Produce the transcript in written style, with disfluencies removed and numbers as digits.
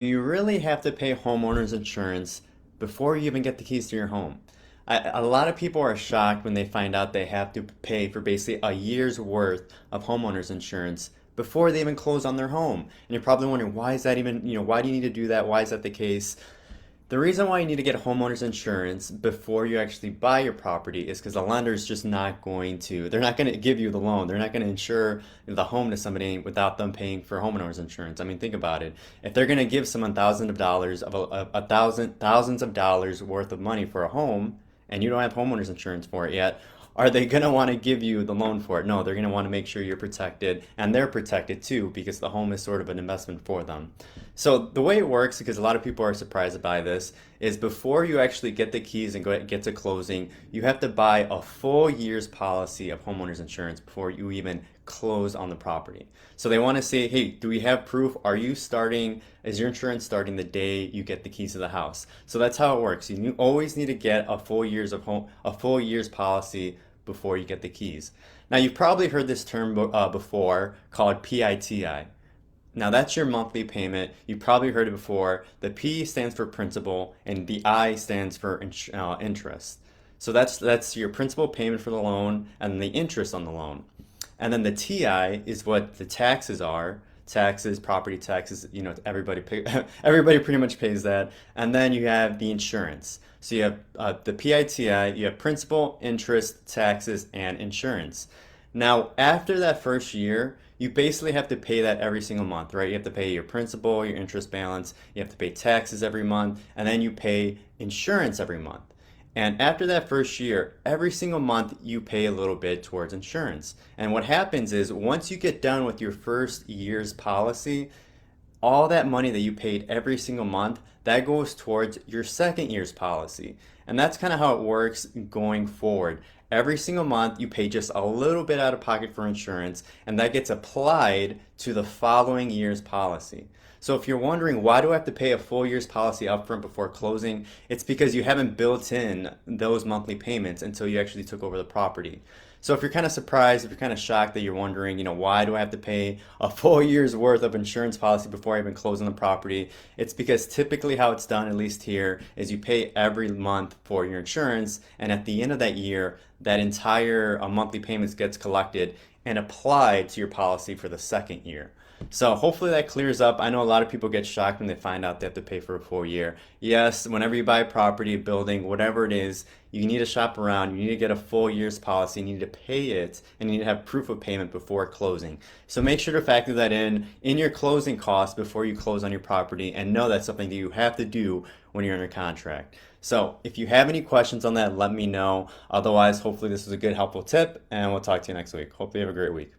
You really have to pay homeowners insurance before you even get the keys to your home. A lot of people are shocked when they find out they have to pay for basically a year's worth of homeowners insurance before they even close on their home. And you're probably wondering, why is that even, why do you need to do that? Why is that the case? The reason why you need to get homeowners insurance before you actually buy your property is because the lender is just not going to, they're not going to give you the loan. They're not going to insure the home to somebody without them paying for homeowners insurance. I mean, think about it. If they're going to give someone thousands of dollars of thousands of dollars worth of money for a home, and you don't have homeowners insurance for it yet, are they going to want to give you the loan for it? No, they're going to want to make sure you're protected and they're protected too because the home is sort of an investment for them. So the way it works, because a lot of people are surprised by this, is before you actually get the keys and get to closing, you have to buy a full year's policy of homeowners insurance before you even close on the property. So they want to say, hey, do we have proof? Is your insurance starting the day you get the keys to the house? So that's how it works. You always need to get a full year's policy before you get the keys. Now, you've probably heard this term before called PITI. Now, that's your monthly payment. You've probably heard it before. The P stands for principal and the I stands for interest. So that's your principal payment for the loan and the interest on the loan. And then the TI is what the taxes are. Taxes, property taxes, everybody pretty much pays that. And then you have the insurance. So you have the PITI, you have principal, interest, taxes, and insurance. Now, after that first year, you basically have to pay that every single month, right? You have to pay your principal, your interest balance, you have to pay taxes every month, and then you pay insurance every month. And after that first year, every single month you pay a little bit towards insurance. And what happens is once you get done with your first year's policy, all that money that you paid every single month, that goes towards your second year's policy. And that's kind of how it works going forward. Every single month, you pay just a little bit out of pocket for insurance, and that gets applied to the following year's policy. So if you're wondering, why do I have to pay a full year's policy upfront before closing? It's because you haven't built in those monthly payments until you actually took over the property. So if you're kind of surprised, if you're kind of shocked that you're wondering, why do I have to pay a full year's worth of insurance policy before I even close on the property? It's because typically how it's done, at least here, is you pay every month for your insurance, and at the end of that year, that entire monthly payments gets collected and applied to your policy for the second year. So hopefully that clears up. I know a lot of people get shocked when they find out they have to pay for a full year. Yes, whenever you buy a property, a building, whatever it is, you need to shop around. You need to get a full year's policy. You need to pay it, and you need to have proof of payment before closing. So make sure to factor that in your closing costs before you close on your property, and know that's something that you have to do when you're under contract. So if you have any questions on that, let me know. Otherwise, hopefully this was a good, helpful tip, and we'll talk to you next week. Hopefully you have a great week.